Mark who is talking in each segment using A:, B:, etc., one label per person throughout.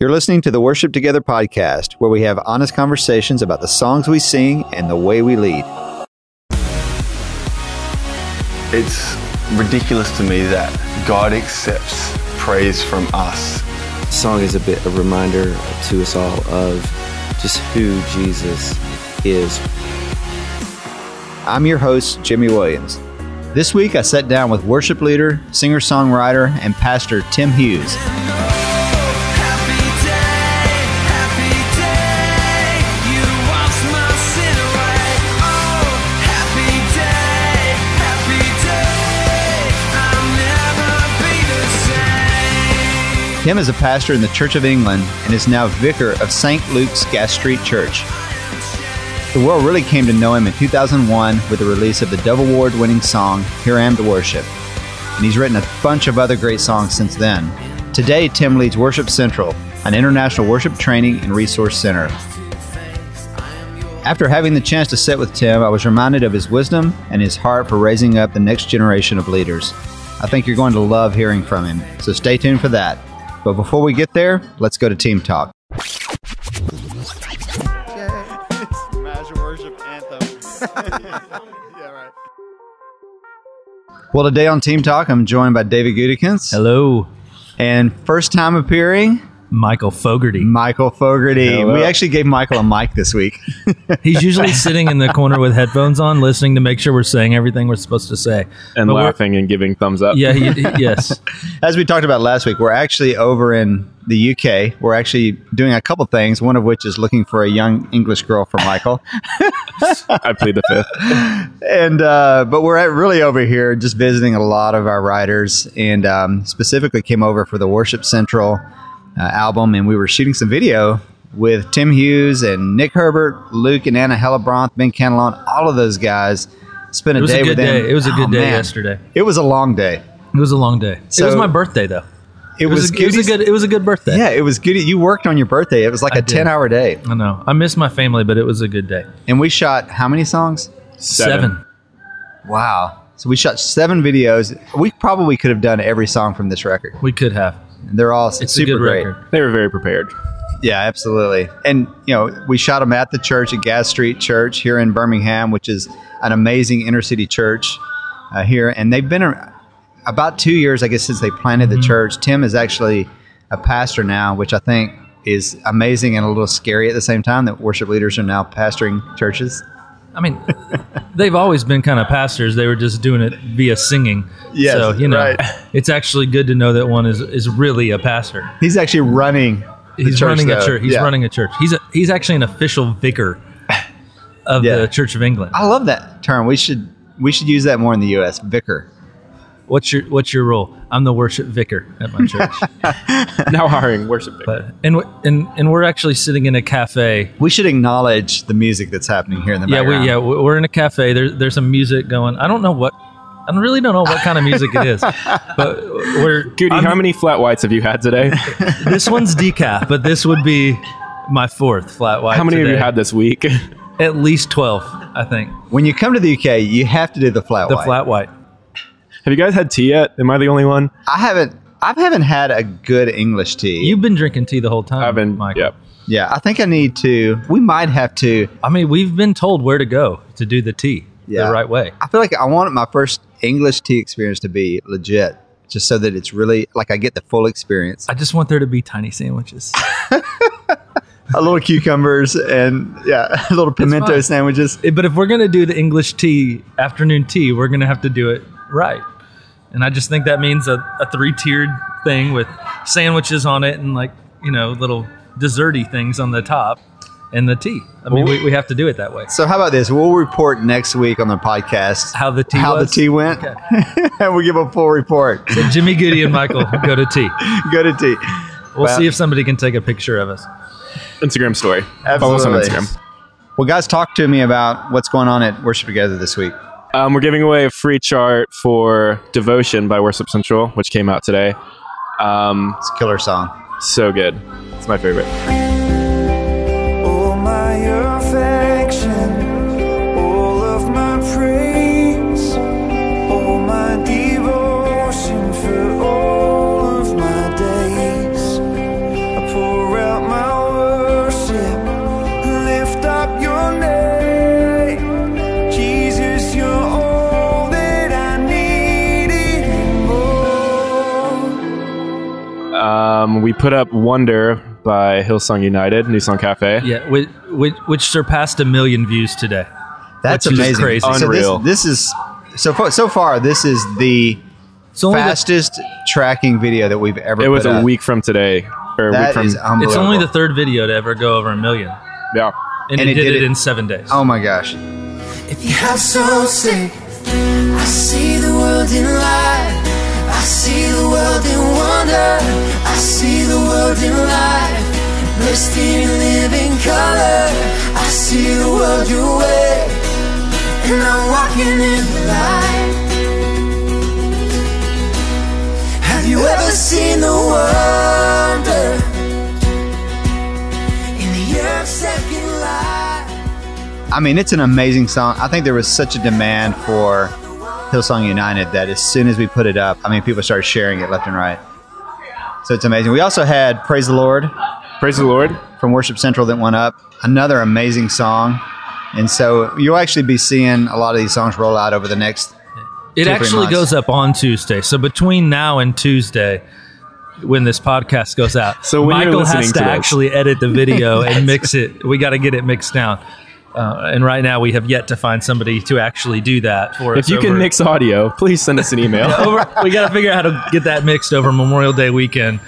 A: You're listening to the Worship Together podcast, where we have honest conversations about the songs we sing and the way we lead.
B: It's ridiculous to me that God accepts praise from us.
C: The song is a bit of a reminder to us all of just who Jesus is.
A: I'm your host, Jimi Williams. This week I sat down with worship leader, singer-songwriter, and pastor Tim Hughes. Tim is a pastor in the Church of England and is now Vicar of St Luke's Street Church. The world really came to know him in 2001 with the release of the Dove Award-winning song, Here I Am to Worship. And he's written a bunch of other great songs since then. Today, Tim leads Worship Central, an international worship training and resource center. After having the chance to sit with Tim, I was reminded of his wisdom and his heart for raising up the next generation of leaders. I think you're going to love hearing from him, so stay tuned for that. But before we get there, let's go to Team Talk.
D: Imagine worship anthem. Yeah, right.
A: Well, today on Team Talk, I'm joined by David Gutekunst.
E: Hello.
A: And first time appearing,
E: Michael Fogarty.
A: Michael Fogarty.
B: Hello.
A: We actually gave Michael a mic this week.
E: He's usually sitting in the corner with headphones on, listening to make sure we're saying everything we're supposed to say.
B: And
E: But
B: laughing and giving thumbs up.
E: Yeah, yes.
A: As we talked about last week, we're actually over in the UK. We're actually doing a couple things, one of which is looking for a young English girl for Michael.
B: I plead the fifth.
A: And but we're really over here just visiting a lot of our writers, and specifically came over for the Worship Central album, and we were shooting some video with Tim Hughes and Nick Herbert, Luke and Anna Hellebronth, Ben Canelon, all of those guys. Spent a day with them.
E: It was a good day
A: man.
E: yesterday.
A: It was a long day.
E: It was a long day.
A: So-
E: it was my birthday though.
A: It was
E: a good birthday.
A: Yeah, it was good. You worked on your birthday. It was like
E: I
A: a
E: did.
A: 10-hour day.
E: I know. I miss my family, but it was a good day.
A: And we shot how many songs?
E: 7.
A: Wow. So we shot 7 videos. We probably could have done every song from this record.
E: We could have.
A: And they're all
E: It's
A: super
E: a good
A: great.
E: record.
B: They were very prepared.
A: Yeah, absolutely. And, you know, we shot them at the church, at Gas Street Church here in Birmingham, which is an amazing inner city church here. And they've been about 2 years, I guess, since they planted the church. Tim is actually a pastor now, which I think is amazing and a little scary at the same time that worship leaders are now pastoring churches.
E: I mean, they've always been kind of pastors. They were just doing it via singing.
A: Yes,
E: so, you know,
A: right.
E: It's actually good to know that one is really a pastor.
A: He's actually running the
E: He's
A: church,
E: running a
A: though.
E: church. He's
A: Yeah.
E: running a church. He's actually an official vicar of
A: Yeah.
E: the Church of England.
A: I love that term. We should use that more in the U.S. Vicar.
E: What's your role? I'm the worship vicar at my church.
B: Now hiring worship.
E: But and we're actually sitting in a cafe.
A: We should acknowledge the music that's happening here in the background.
E: We're in a cafe. There's some music going. I really don't know what kind of music it is. But
B: Goody, how many flat whites have you had today?
E: This one's decaf, but this would be my 4th flat white.
B: How many
E: today.
B: have you had this week?
E: At least 12, I think.
A: When you come to the UK, you have to do the flat
E: The
A: white.
E: flat white.
B: Have you guys had tea yet? Am I the only one?
A: I haven't had a good English tea.
E: You've been drinking tea the whole time.
B: I've been,
E: Michael.
B: yep.
A: Yeah, I think I need to. We might have to.
E: I mean, we've been told where to go to do the tea
A: Yeah.
E: the right way.
A: I feel like I want my first English tea experience to be legit, just so that it's really like I get the full experience.
E: I just want there to be tiny sandwiches.
A: A little cucumbers and little pimento
E: fine.
A: sandwiches.
E: But if we're going to do the English tea, afternoon tea, we're going to have to do it right. And I just think that means a 3-tiered thing with sandwiches on it and little desserty things on the top and the tea. I mean, we have to do it that way.
A: So how about this? We'll report next week on the podcast
E: How the tea
A: the
E: was?
A: tea went,
E: Okay.
A: and we'll give a full report.
E: So Jimmy, Goody, and Michael go to tea.
A: Go to tea.
E: We'll
A: Well,
E: see if somebody can take a picture of us.
B: Instagram story. Follow us on
A: Absolutely.
B: Instagram.
A: Well, guys, talk to me about what's going on at Worship Together this week.
B: We're giving away a free chart for Devotion by Worship Central, which came out today.
A: It's a killer song.
B: So good. It's my favorite.
F: All my affection, all of my praise, all my devotion for all of my days. I pour
G: We put up Wonder by Hillsong United, New Song Cafe.
E: Yeah, which surpassed 1 million views today.
A: That's
E: which is
A: amazing.
E: crazy.
G: Unreal.
A: So this is so far. This is the
E: only
A: fastest tracking video that we've ever.
G: It was
A: put
G: a
A: up.
G: week from today. Or a
A: That
G: week from,
A: is unbelievable.
E: It's only the third video to ever go over 1 million.
G: yeah.
E: And it did it in 7 days.
A: Oh my gosh!
F: If you have so sick, I see the world in light. I see the world in wonder. I see the world in life. Blessed in living color. I see the world your way. And I'm walking in the light. Have you ever seen the wonder in the earth's second light?
A: I mean, it's an amazing song. I think there was such a demand for Hillsong United that as soon as we put it up, I mean, people started sharing it left and right. So it's amazing. We also had Praise the Lord.
G: Praise the Lord.
A: From Worship Central that went up. Another amazing song. And so you'll actually be seeing a lot of these songs roll out over the next
E: It
A: 2-3
E: actually
A: months.
E: goes up on Tuesday. So between now and Tuesday, when this podcast goes out,
G: So when you're
E: Michael
G: listening
E: has to
G: to this-
E: actually edit the video and mix it. We got to get it mixed down. And right now, we have yet to find somebody to actually do that for us.
G: If you can mix audio, please send us an email.
E: we got to figure out how to get that mixed over Memorial Day weekend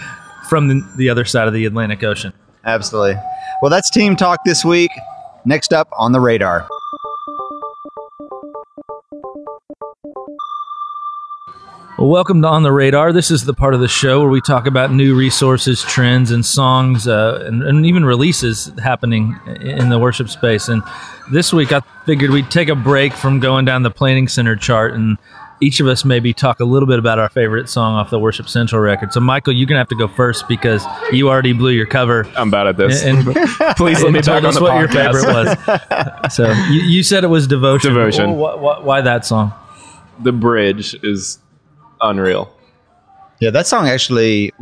E: from the other side of the Atlantic Ocean.
A: Absolutely. Well, that's Team Talk this week. Next up on the radar.
E: Well, welcome to On the Radar. This is the part of the show where we talk about new resources, trends, and songs, and even releases happening in the worship space. And this week, I figured we'd take a break from going down the Planning Center chart, and each of us maybe talk a little bit about our favorite song off the Worship Central record. So, Michael, you're going to have to go first because you already blew your cover.
G: I'm bad at this.
E: And
G: Please let me
E: told
G: talk on
E: us
G: the
E: what your
G: podcast.
E: favorite was. So, you said it was Devotion.
G: Devotion.
E: Well, why that song?
G: The bridge is unreal.
A: Yeah, that song actually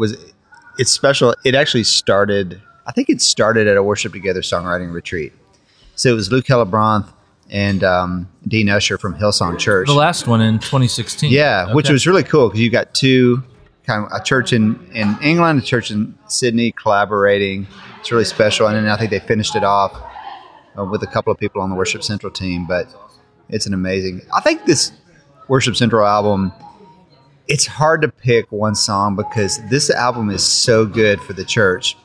A: it's special. It actually started, I think it started at a Worship Together songwriting retreat. So it was Luke Hellebronth and Dean Usher from Hillsong Church.
E: The last one in 2016.
A: Yeah, which
E: Okay.
A: was really cool because you got two, kind of a church in England, a church in Sydney collaborating. It's really special. And then I think they finished it off with a couple of people on the Worship Central team. But it's an amazing, I think this Worship Central album, it's hard to pick one song because this album is so good for the church.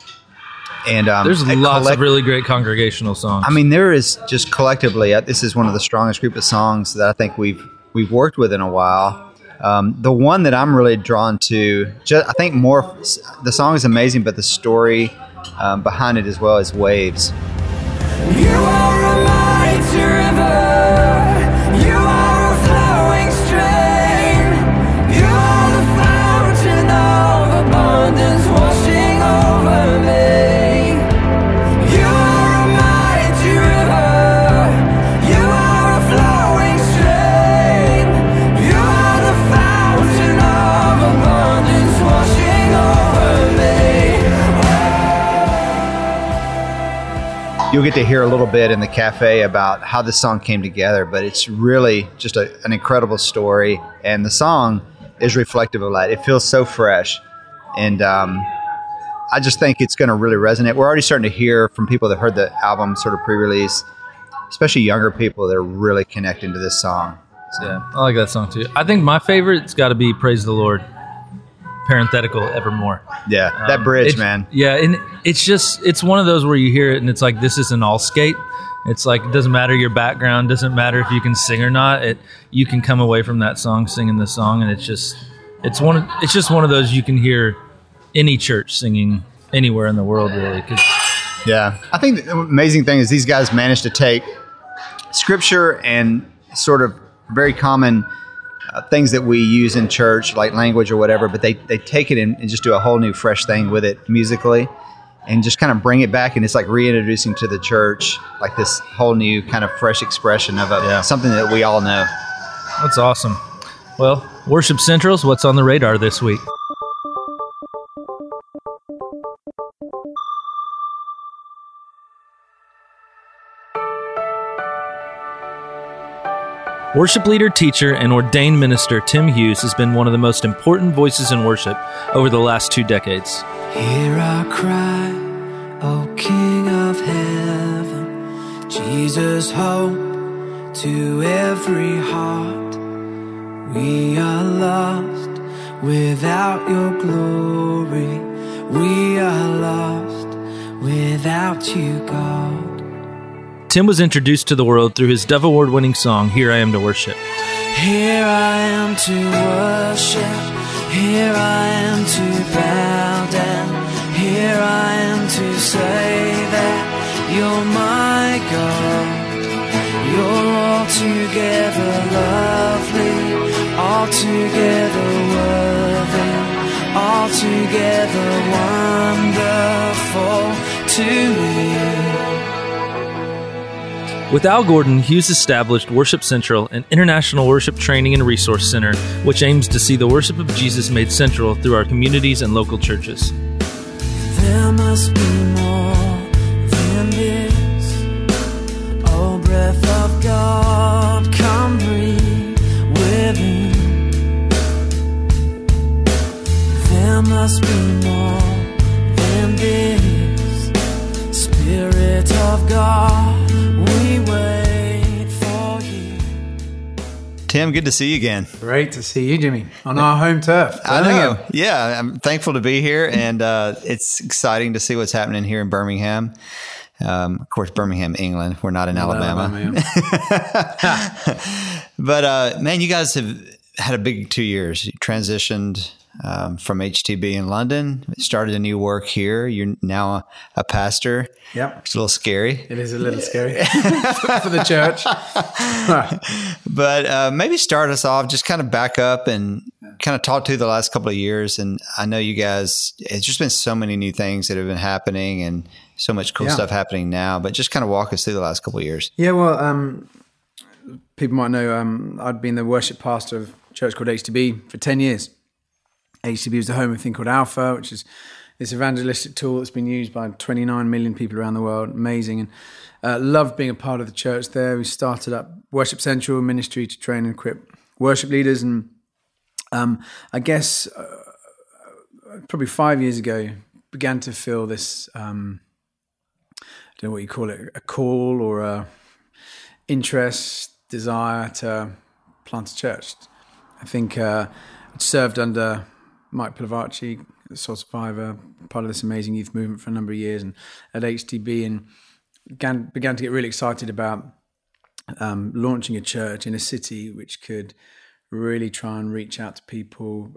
A: And
E: There's lots of really great congregational songs.
A: I mean, there is just collectively, this is one of the strongest group of songs that I think we've worked with in a while. The one that I'm really drawn to, I think more, the song is amazing, but the story behind it as well is Waves.
F: You are a mighty river. You are a flowing stream. You are the fountain of abundance washing over me. You are a mighty river. You are a flowing stream. You are the fountain of abundance washing over me.
A: You'll get to hear a little bit in the cafe about how this song came together, but it's really just an incredible story. And the song is reflective of that. It feels so fresh. And I just think it's going to really resonate. We're already starting to hear from people that heard the album sort of pre-release, especially younger people that are really connecting to this song. So,
E: yeah, I like that song too. I think my favorite's got to be Praise the Lord, parenthetical, evermore.
A: yeah, that bridge, man.
E: Yeah, and it's one of those where you hear it and it's like, this is an all skate. It's like, it doesn't matter your background, doesn't matter if you can sing or not. You can come away from that song singing the song, and it's just one of those you can hear any church singing anywhere in the world, really.
A: Yeah, I think the amazing thing is these guys managed to take scripture and sort of very common things that we use in church, like language or whatever, but they take it and just do a whole new fresh thing with it musically and just kind of bring it back, and it's like reintroducing to the church like this whole new kind of fresh expression of something that we all know.
E: That's awesome. Well, Worship Central's what's on the radar this week. Worship leader, teacher, and ordained minister Tim Hughes has been one of the most important voices in worship over the last 2 decades.
F: Hear our cry, O King of heaven, Jesus, hope to every heart. We are lost without your glory. We are lost without you, God.
E: Tim was introduced to the world through his Dove Award-winning song, Here I Am to Worship.
F: Here I am to worship. Here I am to bow down. Here I am to say that you're my God. You're altogether lovely, altogether worthy, altogether wonderful to me.
E: With Al Gordon, Hughes established Worship Central, an international worship training and resource center, which aims to see the worship of Jesus made central through our communities and local churches.
F: There must be more than this. Oh, breath of God, come breathe within. There must be more than this. Spirit of God, we wait for you.
A: Tim, good to see you again.
D: Great to see you, Jimmy, on our home turf.
A: I know. Yeah, I'm thankful to be here, and it's exciting to see what's happening here in Birmingham. Of course, Birmingham, England. We're not in Alabama. But man, you guys have had a big 2 years. You transitioned from HTB in London, started a new work here. You're now a pastor.
D: Yep.
A: It's a little scary.
D: It is a little scary for the church.
A: But maybe start us off, just kind of back up and kind of talk to the last couple of years. And I know you guys, it's just been so many new things that have been happening and so much cool stuff happening now, but just kind of walk us through the last couple of years.
D: Yeah, well, people might know I'd been the worship pastor of a church called HTB for 10 years. HTB was the home of a thing called Alpha, which is this evangelistic tool that's been used by 29 million people around the world. Amazing. And loved being a part of the church there. We started up Worship Central ministry to train and equip worship leaders. And I guess probably 5 years ago, began to feel this, I don't know what you call it, a call or a interest, desire to plant a church. I think I'd served under Mike Pilavarchi, Soul Survivor, part of this amazing youth movement for a number of years, and at HTB, and began to get really excited about launching a church in a city which could really try and reach out to people,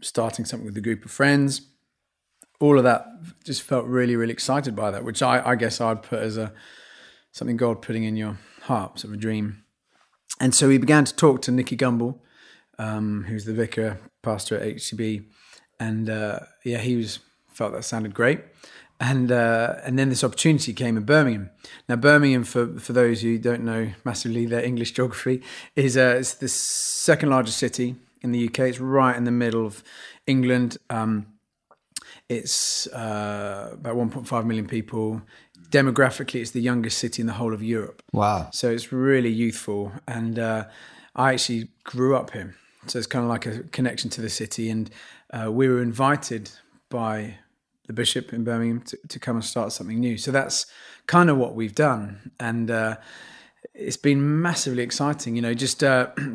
D: starting something with a group of friends. All of that, just felt really, really excited by that, which I guess I'd put as something God putting in your heart, sort of a dream. And so we began to talk to Nicky Gumbel, who's the vicar pastor at HCB, and he felt that sounded great, and then this opportunity came in Birmingham. Now, Birmingham, for those who don't know massively their English geography, is it's the second largest city in the UK. It's right in the middle of England. It's about 1.5 million people. Demographically, it's the youngest city in the whole of Europe.
A: Wow!
D: So it's really youthful, and I actually grew up here. So it's kind of like a connection to the city. And we were invited by the bishop in Birmingham to come and start something new. So that's kind of what we've done. And it's been massively exciting, just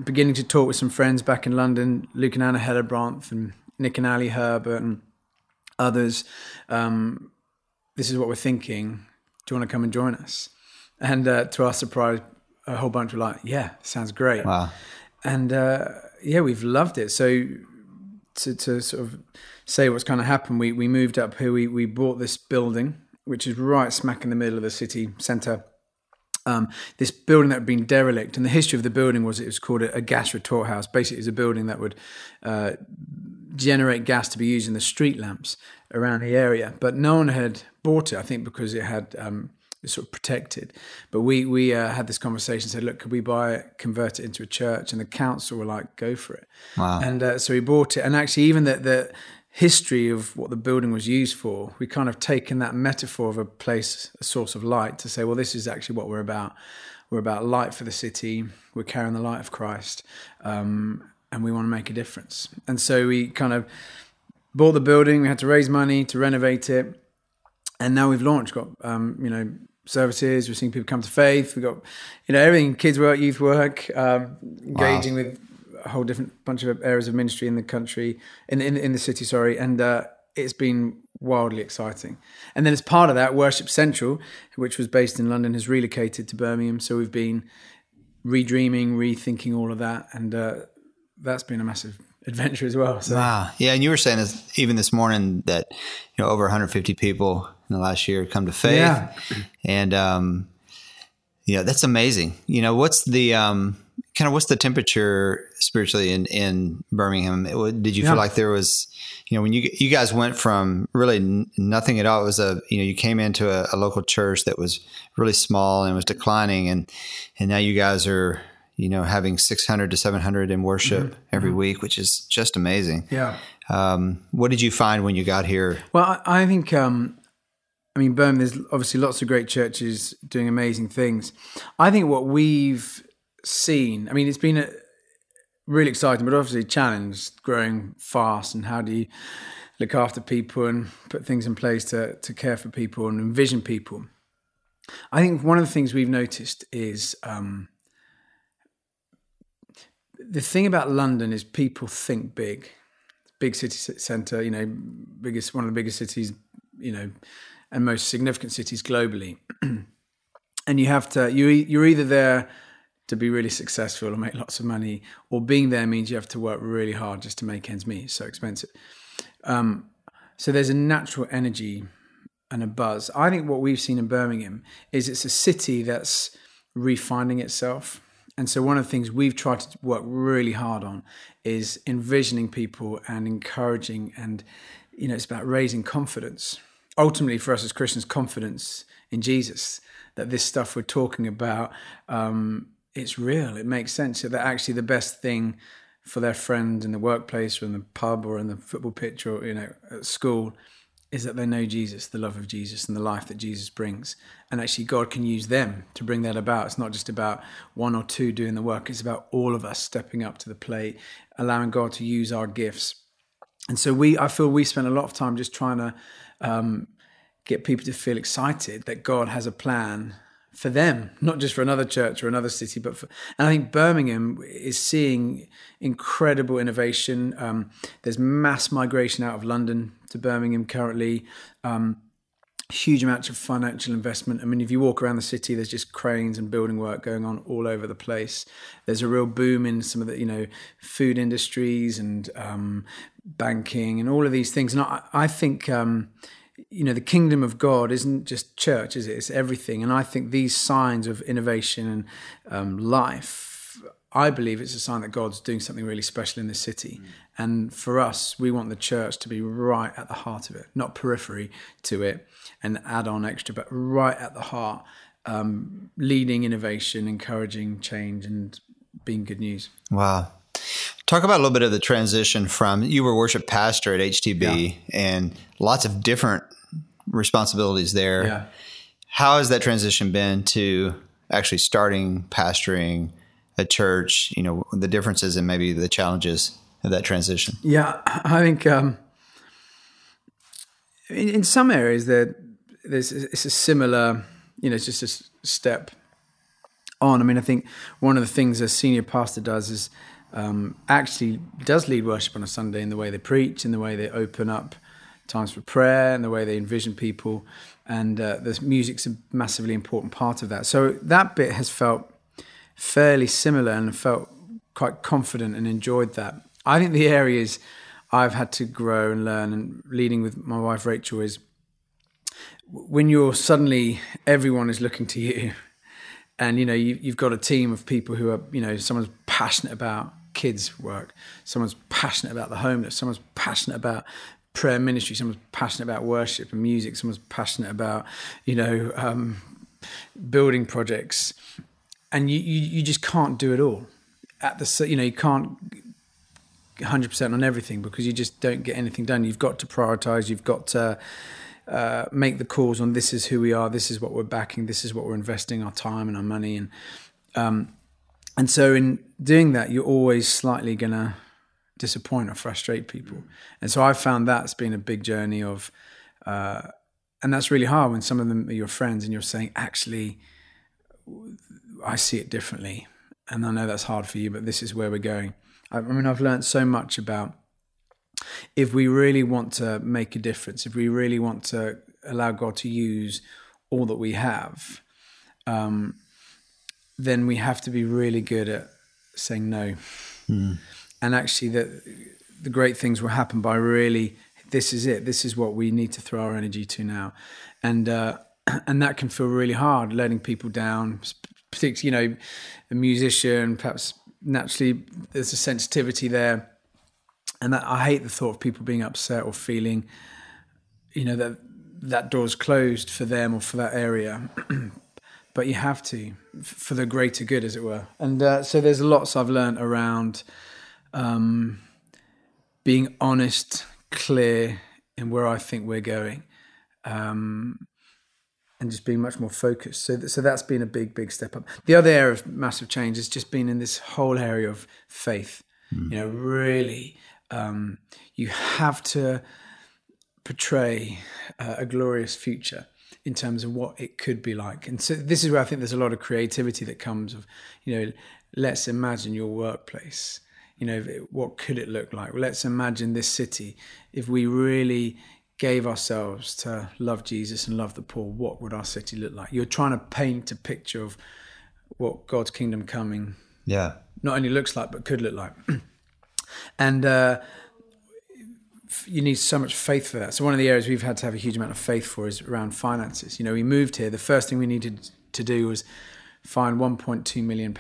D: beginning to talk with some friends back in London, Luke and Anna Hellebrandt and Nick and Ali Herbert and others. This is what we're thinking. Do you want to come and join us? And to our surprise, a whole bunch were like, yeah, sounds great.
A: Wow.
D: And we've loved it. So to sort of say what's kind of happened, we moved up here. We bought this building, which is right smack in the middle of the city centre. This building that had been derelict, and the history of the building was it was called a gas retort house. Basically, it was a building that would generate gas to be used in the street lamps around the area. But no one had bought it, I think, because it had sort of protected. But we had this conversation, said, look, could we buy it, convert it into a church? And the council were like, go for it.
A: Wow.
D: And so we bought it. And actually, even the history of what the building was used for, we kind of taken that metaphor of a place, a source of light, to say, well, this is actually what we're about. We're about light for the city. We're carrying the light of Christ, and we want to make a difference. And so we kind of bought the building. We had to raise money to renovate it, and now we've launched. Got services. We're seeing people come to faith. We've got everything: kids work, youth work, engaging with a whole different bunch of areas of ministry in the country, in the city. Sorry, and it's been wildly exciting. And then as part of that, Worship Central, which was based in London, has relocated to Birmingham. So we've been redreaming, rethinking all of that, and that's been a massive adventure as well. So.
A: Wow. Yeah, and you were saying even this morning that over 150 people in the last year come to faith.
D: Yeah.
A: And that's amazing. What's the what's the temperature spiritually in Birmingham? Did you feel like there was, when you guys went from really nothing at all, it was you came into a local church that was really small and was declining, and now you guys are, having 600 to 700 in worship every week, which is just amazing.
D: Yeah.
A: What did you find when you got here?
D: Well, I think, Birmingham, there's obviously lots of great churches doing amazing things. I think what we've seen, it's been really exciting, but obviously challenged, growing fast, and how do you look after people and put things in place to care for people and envision people. I think one of the things we've noticed is the thing about London is people think big city centre, one of the biggest cities, and most significant cities globally. And you have to, you're either there to be really successful or make lots of money, or being there means you have to work really hard just to make ends meet. It's so expensive. So there's a natural energy and a buzz. I think what we've seen in Birmingham is it's a city that's refining itself. And so one of the things we've tried to work really hard on is envisioning people and encouraging, and, it's about raising confidence. Ultimately, for us as Christians, confidence in Jesus, that this stuff we're talking about, it's real. It makes sense. That actually the best thing for their friend in the workplace or in the pub or in the football pitch or, at school is that they know Jesus, the love of Jesus and the life that Jesus brings. And actually God can use them to bring that about. It's not just about one or two doing the work. It's about all of us stepping up to the plate, allowing God to use our gifts. And so I feel we spent a lot of time just trying to get people to feel excited that God has a plan for them, not just for another church or another city, and I think Birmingham is seeing incredible innovation. There's mass migration out of London to Birmingham currently, huge amounts of financial investment. If you walk around the city, there's just cranes and building work going on all over the place. There's a real boom in some of the, food industries and banking and all of these things. And I think, the kingdom of God isn't just church, is it? It's everything. And I think these signs of innovation and life, I believe it's a sign that God's doing something really special in this city. And for us, we want the church to be right at the heart of it, not periphery to it and add on extra, but right at the heart, leading innovation, encouraging change, and being good news.
A: Wow. Talk about a little bit of the transition from, you were worship pastor at HTB and lots of different responsibilities there.
D: Yeah.
A: How has that transition been to actually starting pastoring a church, the differences and maybe the challenges of that transition?
D: Yeah, I think in some areas it's a similar, it's just a step on. I think one of the things a senior pastor does is actually does lead worship on a Sunday in the way they preach, in the way they open up times for prayer, and the way they envision people. And the music's a massively important part of that. So that bit has felt fairly similar and felt quite confident and enjoyed that. I think the areas I've had to grow and learn, and leading with my wife Rachel, is when you're suddenly, everyone is looking to you. And, you've got a team of people who are, someone's passionate about kids' work, someone's passionate about the homeless, someone's passionate about prayer ministry, someone's passionate about worship and music, someone's passionate about, building projects. And you just can't do it all. You can't 100% on everything, because you just don't get anything done. You've got to prioritize. You've got to make the calls on this is who we are, this is what we're backing, this is what we're investing our time and our money in. And so in doing that, you're always slightly going to disappoint or frustrate people. And so I found that's been a big journey of, and that's really hard when some of them are your friends and you're saying, actually, I see it differently. And I know that's hard for you, but this is where we're going. I mean, I've learned so much about, if we really want to make a difference, if we really want to allow God to use all that we have, then we have to be really good at saying no. And actually the great things will happen by really, this is it. This is what we need to throw our energy to now. And that can feel really hard, letting people down, particularly, a musician, perhaps naturally there's a sensitivity there. And that, I hate the thought of people being upset or feeling, that door's closed for them or for that area. But you have to, for the greater good, as it were. And so there's lots I've learned around being honest, clear in where I think we're going, and just being much more focused. So that's been a big, big step up. The other area of massive change has just been in this whole area of faith. Really, you have to portray a glorious future in terms of what it could be like. And so this is where I think there's a lot of creativity that comes of, let's imagine your workplace. What could it look like? Well, let's imagine this city. If we really gave ourselves to love Jesus and love the poor, what would our city look like? You're trying to paint a picture of what God's kingdom coming not only looks like, but could look like. And you need so much faith for that. So one of the areas we've had to have a huge amount of faith for is around finances. We moved here. The first thing we needed to do was find £1.2 million to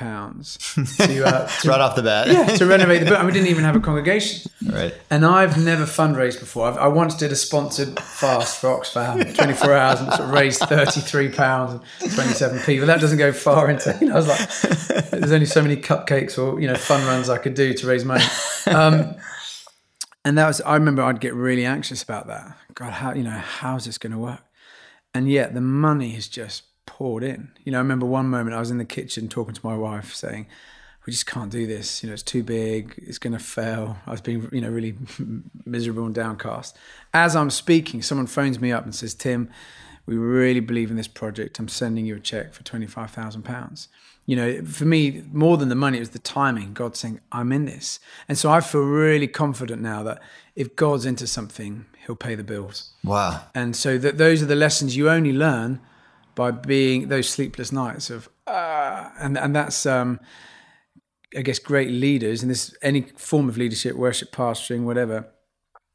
A: right off the bat.
D: To renovate the building. And we didn't even have a congregation.
A: Right.
D: And I've never fundraised before. I once did a sponsored fast for Oxfam, 24 hours, and sort of raised £33 and 27p. But that doesn't go far into, I was like, there's only so many cupcakes or, fun runs I could do to raise money. And I remember I'd get really anxious about that. God, how's this going to work? And yet the money has just poured in. I remember one moment I was in the kitchen talking to my wife saying, we just can't do this. It's too big. It's going to fail. I was being, really miserable and downcast. As I'm speaking, someone phones me up and says, Tim, we really believe in this project. I'm sending you a check for £25,000. For me, more than the money, it was the timing. God saying, I'm in this. And so I feel really confident now that if God's into something, he'll pay the bills.
A: Wow.
D: And so those are the lessons you only learn by being those sleepless nights of, and that's, I guess, great leaders, and this any form of leadership, worship, pastoring, whatever,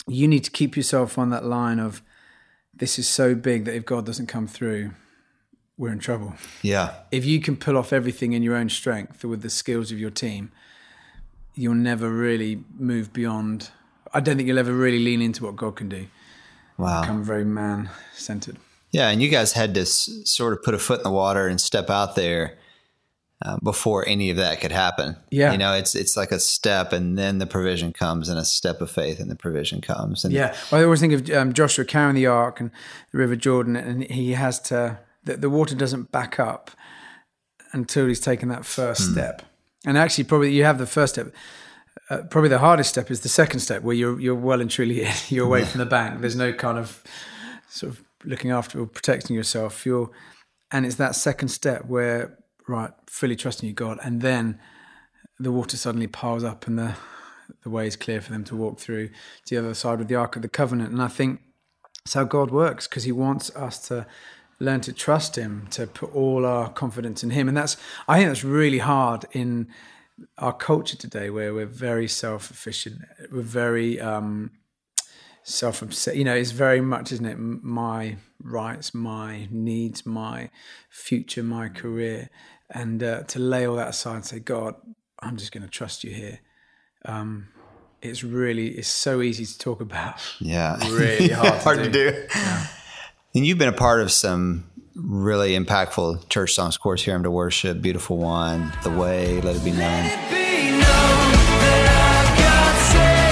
D: you need to keep yourself on that line of, this is so big that if God doesn't come through, we're in trouble.
A: Yeah.
D: If you can pull off everything in your own strength or with the skills of your team, you'll never really move beyond. I don't think you'll ever really lean into what God can do.
A: Wow.
D: Become very man-centered.
A: Yeah, and you guys had to sort of put a foot in the water and step out there before any of that could happen.
D: Yeah.
A: It's like a step, and then the provision comes, and a step of faith, and the provision comes. And
D: well, I always think of Joshua carrying the ark and the River Jordan, and he has to. The water doesn't back up until he's taken that first step. And actually, probably you have the first step. Probably the hardest step is the second step, where you're well and truly in. You're away from the bank. There's no kind of sort of looking after or protecting yourself. And it's that second step where, fully trusting you, God, and then the water suddenly piles up and the way is clear for them to walk through to the other side with the Ark of the Covenant. And I think that's how God works, because he wants us to learn to trust him, to put all our confidence in him. And I think that's really hard in our culture today, where we're very self-efficient. We're very self-obsessed. It's very much, isn't it, my rights, my needs, my future, my career. And to lay all that aside and say, God, I'm just going to trust you here. It's so easy to talk about.
A: Yeah.
D: Really hard
A: to do. Yeah. And you've been a part of some really impactful church songs, of course, Hear Him to Worship, Beautiful One, The Way, Let It Be Known.
F: Let it be known that I've got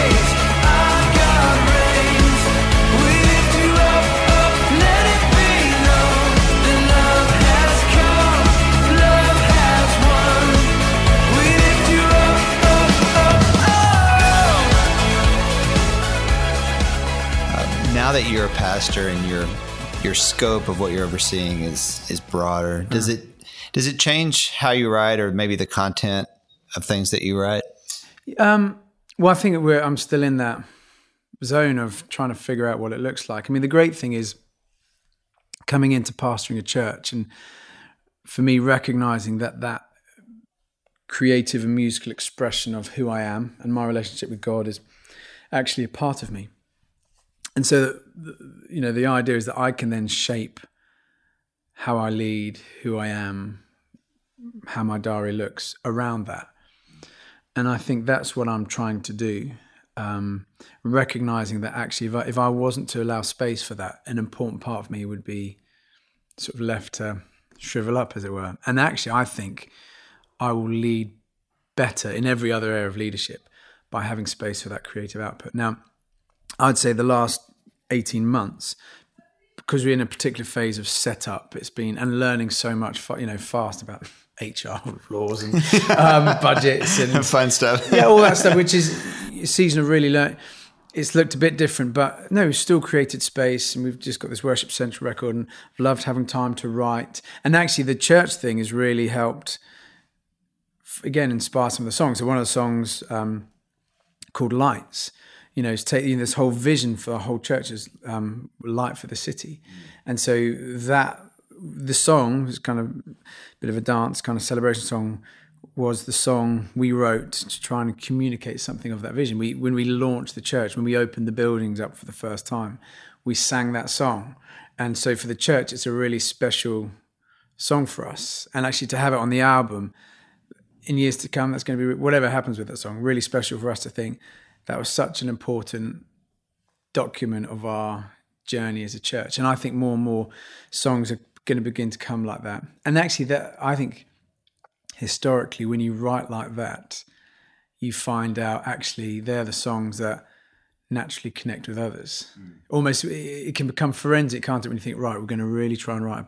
A: Now that you're a pastor and your scope of what you're overseeing is broader, does it change how you write, or maybe the content of things that you write?
D: Well, I think I'm still in that zone of trying to figure out what it looks like. I mean, the great thing is coming into pastoring a church, and for me, recognizing that creative and musical expression of who I am and my relationship with God is actually a part of me. And so, the idea is that I can then shape how I lead, who I am, how my diary looks around that. And I think that's what I'm trying to do, recognizing that actually if I wasn't to allow space for that, an important part of me would be sort of left to shrivel up, as it were. And actually, I think I will lead better in every other area of leadership by having space for that creative output. Now, I'd say the last 18 months, because we're in a particular phase of setup, it's been, and learning so much, fast about HR laws and budgets and
A: fun stuff.
D: Yeah, all that stuff, which is a season of really learning. It's looked a bit different, but no, we've still created space, and we've just got this Worship Central record, and I've loved having time to write. And actually, the church thing has really helped, again, inspire some of the songs. So one of the songs called Lights, is taking this whole vision for the whole church as light for the city. And so the song was kind of a bit of a dance, kind of celebration song, was the song we wrote to try and communicate something of that vision. When we launched the church, when we opened the buildings up for the first time, we sang that song. And so for the church, it's a really special song for us. And actually to have it on the album in years to come, that's going to be, whatever happens with that song, really special for us to think that was such an important document of our journey as a church. And I think more and more songs are going to begin to come like that. And actually, that I think historically, when you write like that, you find out actually they're the songs that naturally connect with others. Almost, it can become forensic, can't it? When you think, right, we're going to really try and write a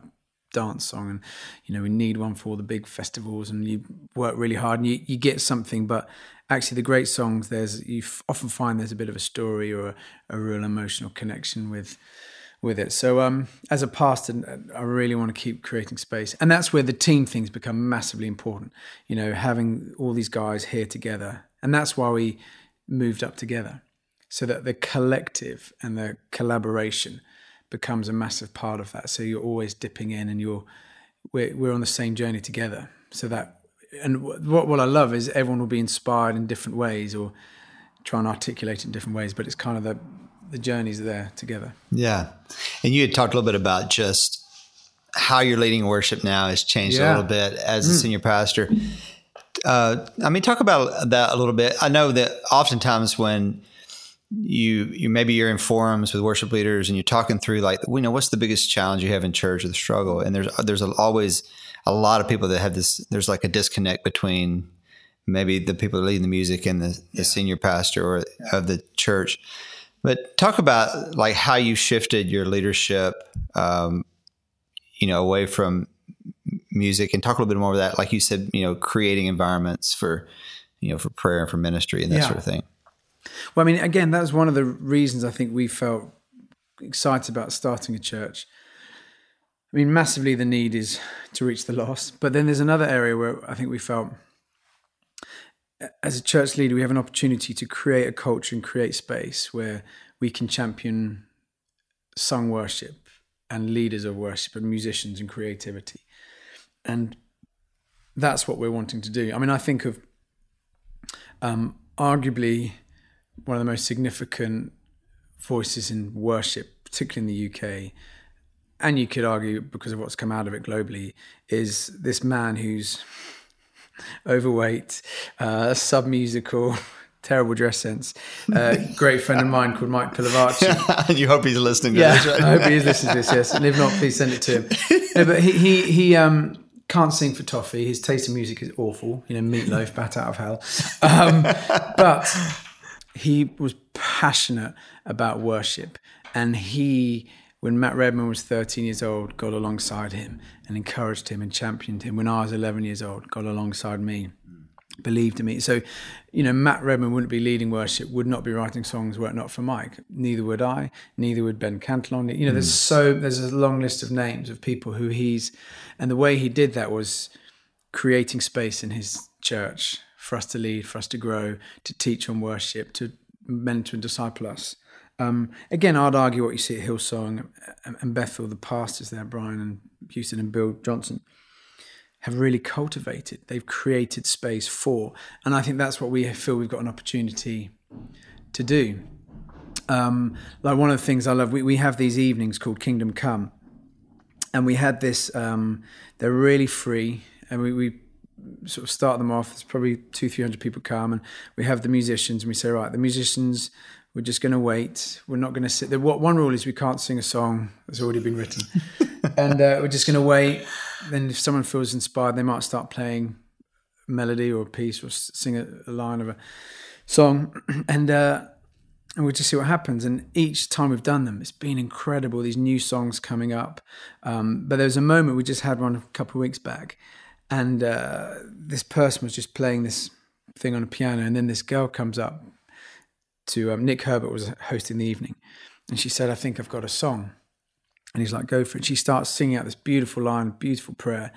D: dance song, and we need one for all the big festivals, and you work really hard and you get something. But actually, the great songs, you often find there's a bit of a story or a real emotional connection with it. So as a pastor, I really want to keep creating space. And that's where the team things become massively important, having all these guys here together. And that's why we moved up together, so that the collective and the collaboration becomes a massive part of that. So you're always dipping in, and we're on the same journey together. So that, and what I love is everyone will be inspired in different ways or try and articulate it in different ways, but it's kind of the journeys there together.
A: Yeah. And you had talked a little bit about just how you're leading worship now has changed a little bit as a senior pastor. Talk about that a little bit. I know that oftentimes when you maybe you're in forums with worship leaders and you're talking through what's the biggest challenge you have in church or the struggle, and there's always a lot of people that have this. There's like a disconnect between maybe the people leading the music and the senior pastor of the church. But talk about how you shifted your leadership, away from music, and talk a little bit more about that. Like you said, creating environments for prayer and for ministry and that sort of thing.
D: Well, again, that was one of the reasons I think we felt excited about starting a church. Massively the need is to reach the lost. But then there's another area where I think we felt, as a church leader, we have an opportunity to create a culture and create space where we can champion sung worship and leaders of worship and musicians and creativity. And that's what we're wanting to do. I think of arguably one of the most significant voices in worship, particularly in the UK, and you could argue because of what's come out of it globally, is this man who's overweight, sub-musical, terrible dress sense, great friend of mine called Mike Pilavachi.
A: You hope he's listening to this, right?
D: I hope he is listening to this, yes. And if not, please send it to him. No, but he can't sing for toffee. His taste in music is awful. Meatloaf, Bat Out of Hell. But he was passionate about worship. And when Matt Redman was 13 years old, got alongside him and encouraged him and championed him. When I was 11 years old, got alongside me believed in me. So, you know, Matt Redman wouldn't be leading worship, would not be writing songs were it not for Mike. Neither would I, neither would Ben Cantillon. You know, there's a long list of names of people who and the way he did that was creating space in his church for us to lead, for us to grow, to teach on worship, to mentor and disciple us. Again, I'd argue what you see at Hillsong and Bethel, the pastors there, Brian and Houston and Bill Johnson, have really cultivated. They've created space for, and I think that's what we feel we've got an opportunity to do. Like one of the things I love, we have these evenings called Kingdom Come, and we had this, they're really free, and we sort of start them off. There's probably 200-300 people come, and we have the musicians, and we say, right, the musicians, we're just going to wait. We're not going to sit there. One rule is we can't sing a song that's already been written. And we're just going to wait. Then if someone feels inspired, they might start playing a melody or a piece or sing a line of a song. And we'll just see what happens. And each time we've done them, it's been incredible, these new songs coming up. But there was a moment, we just had one a couple of weeks back, and this person was just playing this thing on a piano, and then this girl comes up to Nick Herbert was hosting the evening, and she said, I think I've got a song. And he's like, go for it. She starts singing out this beautiful line, beautiful prayer,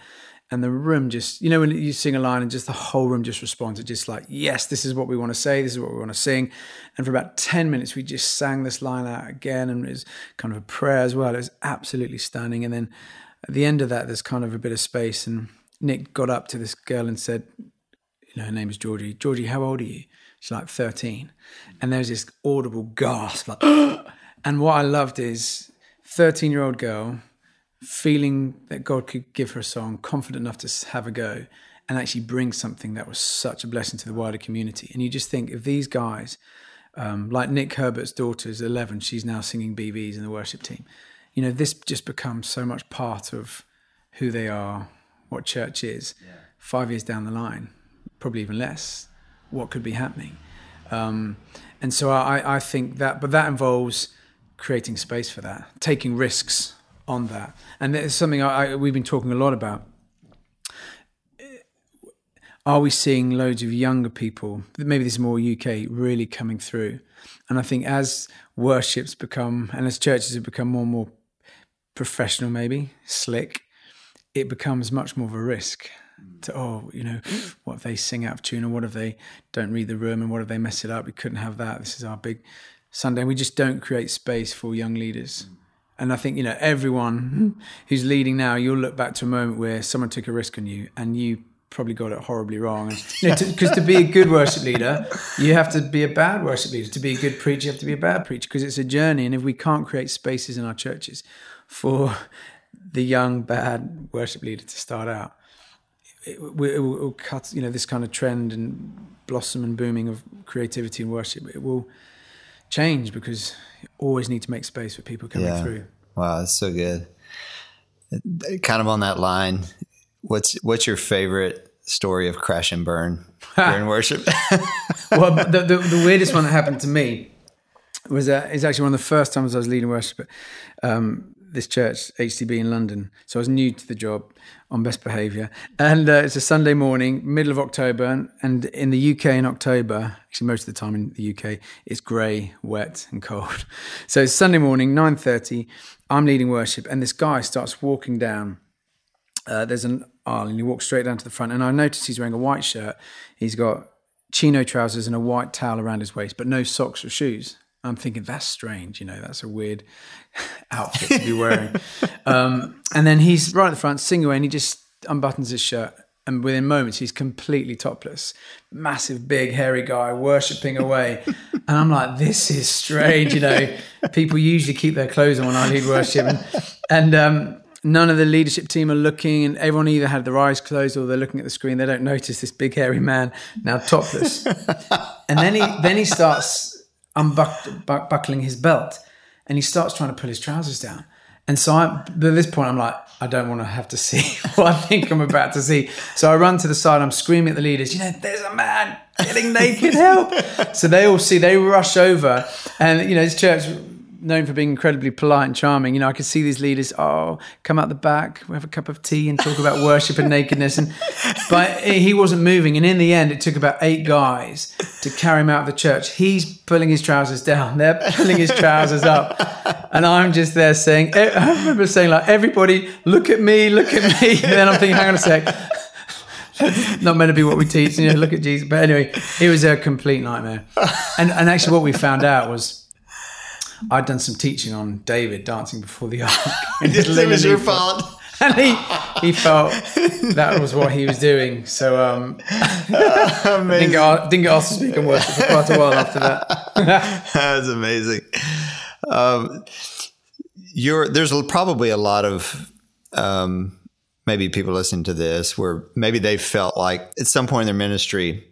D: and the room just, you know, when you sing a line and just the whole room just responds, it's just like, yes, this is what we want to say, this is what we want to sing. And for about 10 minutes we just sang this line out again, and it was kind of a prayer as well. It was absolutely stunning. And then at the end of that, there's kind of a bit of space, and Nick got up to this girl and said, you know, her name is Georgie. Georgie, how old are you? She's like 13. And there's this audible gasp, like, and what I loved is 13-year-old girl feeling that God could give her a song, confident enough to have a go, and actually bring something that was such a blessing to the wider community. And you just think, if these guys, like Nick Herbert's daughter is 11, she's now singing BVs in the worship team. You know, this just becomes so much part of who they are, what church is. 5 years down the line, probably even less, what could be happening. And so I think that, but that involves creating space for that, taking risks on that. And it's something we've been talking a lot about. Are we seeing loads of younger people, maybe this is more UK, really coming through? And I think as worship's become, and as churches have become more and more professional, maybe, slick, it becomes much more of a risk to, you know, what if they sing out of tune, or what if they don't read the room, and what if they mess it up? We couldn't have that. This is our big Sunday. And we just don't create space for young leaders. And I think, you know, everyone who's leading now, you'll look back to a moment where someone took a risk on you and you probably got it horribly wrong. And, you know, because to be a good worship leader, you have to be a bad worship leader. To be a good preacher, you have to be a bad preacher, because it's a journey. And if we can't create spaces in our churches for the young, bad worship leader to start out, it will cut, you know, this kind of trend and blossom and booming of creativity and worship. It will change, because you always need to make space for people coming through.
A: Wow, that's so good. Kind of on that line, what's your favorite story of crash and burn during worship?
D: Well, the weirdest one that happened to me was is actually one of the first times I was leading worship at this church, HTB in London. So I was new to the job, on best behaviour. And it's a Sunday morning, middle of October. And in the UK in October, actually most of the time in the UK, it's grey, wet and cold. So it's Sunday morning, 9:30, I'm leading worship, and this guy starts walking down. There's an aisle, and he walks straight down to the front. And I notice he's wearing a white shirt. He's got chino trousers and a white towel around his waist, but no socks or shoes. I'm thinking, that's strange, you know, that's a weird outfit to be wearing. And then he's right at the front, singing away, and he just unbuttons his shirt. And within moments, he's completely topless. Massive, big, hairy guy, worshipping away. And I'm like, this is strange, you know. People usually keep their clothes on when I lead worship. And none of the leadership team are looking, and everyone either had their eyes closed or they're looking at the screen. They don't notice this big, hairy man now topless. And then he starts unbuckling his belt, and he starts trying to pull his trousers down. And so at this point, I'm like, I don't want to have to see what I think I'm about to see. So I run to the side, I'm screaming at the leaders, you know, there's a man getting naked, help. So they all see, they rush over, and, you know, this church, known for being incredibly polite and charming. You know, I could see these leaders, come out the back, we have a cup of tea and talk about worship and nakedness. But he wasn't moving. And in the end, it took about 8 guys to carry him out of the church. He's pulling his trousers down. They're pulling his trousers up. And I'm just there saying, I remember saying, like, everybody, look at me. And then I'm thinking, hang on a sec. That's not meant to be what we teach. You know, look at Jesus. But anyway, it was a complete nightmare. And actually what we found out was, I'd done some teaching on David dancing before the ark.
A: It was your fault.
D: And he felt that was what he was doing. So didn't get asked to speak in worship for quite a while after that.
A: That's amazing. There's probably a lot of maybe people listening to this where maybe they felt like at some point in their ministry,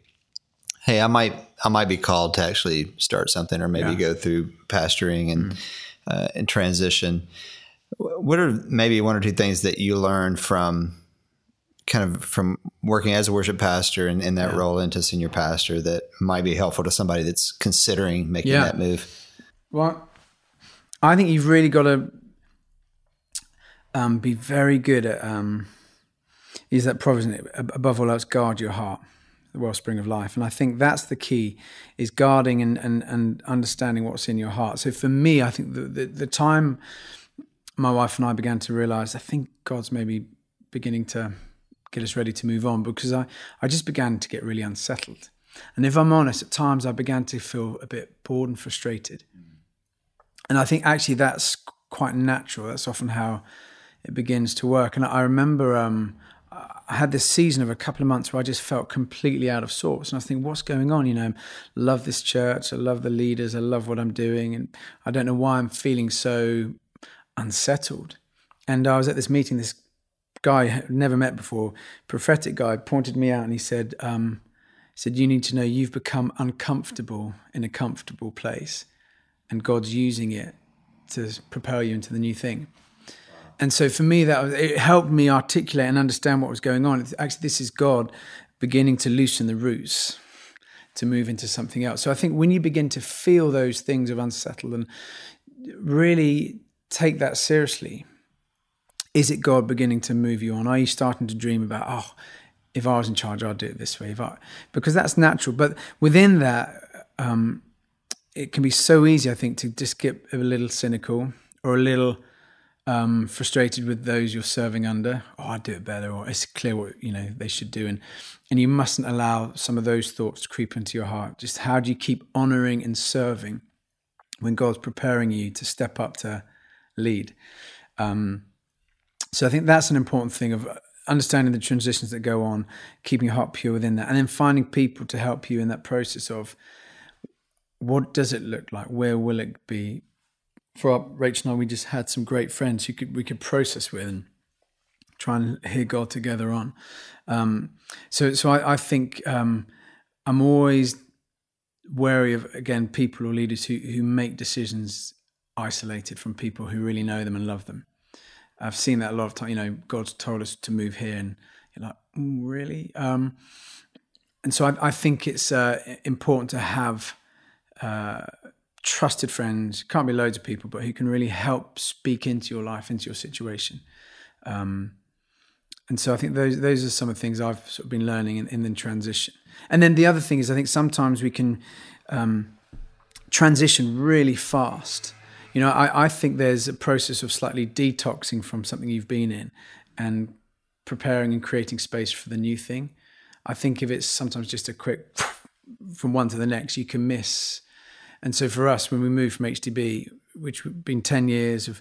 A: hey, I might be called to actually start something, or maybe go through pastoring and transition. What are maybe 1 or 2 things that you learned from working as a worship pastor and in that role into senior pastor that might be helpful to somebody that's considering making that move?
D: Well, I think you've really got to be very good at use that provision, above all else, guard your heart, the wellspring of life. And I think that's the key, is guarding and understanding what's in your heart. So for me, I think the time my wife and I began to realize, I think God's maybe beginning to get us ready to move on, because I just began to get really unsettled. And if I'm honest, at times I began to feel a bit bored and frustrated. And I think actually that's quite natural. That's often how it begins to work. And I remember I had this season of a couple of months where I just felt completely out of sorts. And I think, what's going on? You know, I love this church. I love the leaders. I love what I'm doing. And I don't know why I'm feeling so unsettled. And I was at this meeting, this guy I'd never met before, prophetic guy, pointed me out, and he said, you need to know you've become uncomfortable in a comfortable place, and God's using it to propel you into the new thing. And so for me, it helped me articulate and understand what was going on. Actually, this is God beginning to loosen the roots to move into something else. So I think when you begin to feel those things of unsettled and really take that seriously, is it God beginning to move you on? Are you starting to dream about, if I was in charge, I'd do it this way? Because that's natural. But within that, it can be so easy, I think, to just get a little cynical or a little frustrated with those you're serving under. I'd do it better, or it's clear what they should do. And you mustn't allow some of those thoughts to creep into your heart. Just how do you keep honoring and serving when God's preparing you to step up to lead? So I think that's an important thing, of understanding the transitions that go on, keeping your heart pure within that, and then finding people to help you in that process of what does it look like? Where will it be? For Rachel and I, we just had some great friends we could process with and try and hear God together on. So I think I'm always wary of, again, people or leaders who make decisions isolated from people who really know them and love them. I've seen that a lot of time. God's told us to move here, and you're like, really? And so I think it's important to have trusted friends. Can't be loads of people, but who can really help speak into your life, into your situation. And so I think those are some of the things I've sort of been learning in the transition. And then the other thing is, I think sometimes we can transition really fast. I think there's a process of slightly detoxing from something you've been in and preparing and creating space for the new thing. I think if it's sometimes just a quick from one to the next, you can miss. And so for us, when we moved from HTB, which had been 10 years of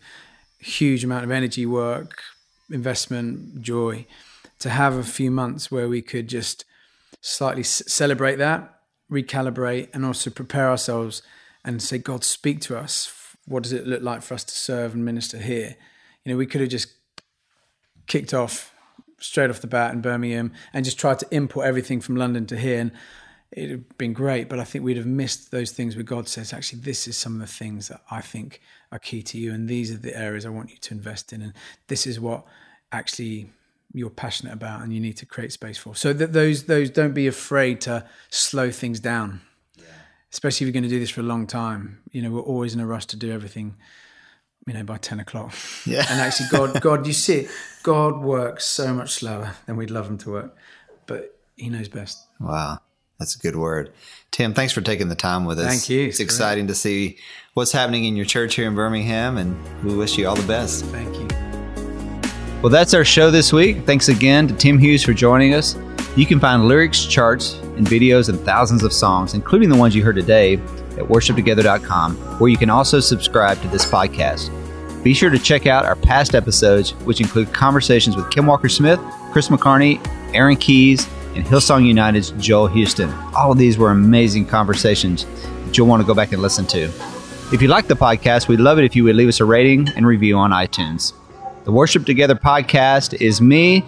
D: huge amount of energy, work, investment, joy, to have a few months where we could just slightly celebrate that, recalibrate, and also prepare ourselves and say, God, speak to us. What does it look like for us to serve and minister here? We could have just kicked off straight off the bat in Birmingham and just tried to import everything from London to here, and it'd have been great, but I think we'd have missed those things where God says, actually, this is some of the things that I think are key to you, and these are the areas I want you to invest in, and this is what actually you're passionate about and you need to create space for. So that those don't be afraid to slow things down. especially if you're going to do this for a long time. We're always in a rush to do everything, by 10 o'clock.
A: Yeah.
D: And actually God, you see it, God works so much slower than we'd love him to work, but he knows best.
A: Wow. That's a good word. Tim, thanks for taking the time with us.
D: Thank you.
A: It's exciting to see what's happening in your church here in Birmingham, and we wish you all the best.
D: Thank you.
A: Well, that's our show this week. Thanks again to Tim Hughes for joining us. You can find lyrics, charts, and videos and thousands of songs, including the ones you heard today, at worshiptogether.com, where you can also subscribe to this podcast. Be sure to check out our past episodes, which include conversations with Kim Walker-Smith, Chris McCarney, Aaron Keyes, and Hillsong United's Joel Houston. All of these were amazing conversations that you'll want to go back and listen to. If you like the podcast, we'd love it if you would leave us a rating and review on iTunes. The Worship Together podcast is me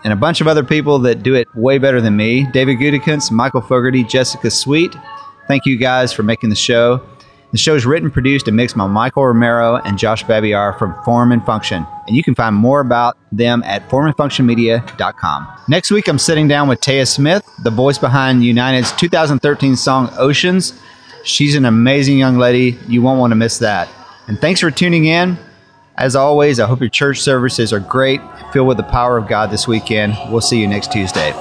A: and a bunch of other people that do it way better than me. David Gutekunst, Michael Fogarty, Jessica Sweet. Thank you guys for making the show. The show is written, produced, and mixed by Michael Romero and Josh Babiar from From&Function. And you can find more about them at formandfunctionmedia.com. Next week, I'm sitting down with Taya Smith, the voice behind United's 2013 song Oceans. She's an amazing young lady. You won't want to miss that. And thanks for tuning in. As always, I hope your church services are great, filled with the power of God this weekend. We'll see you next Tuesday.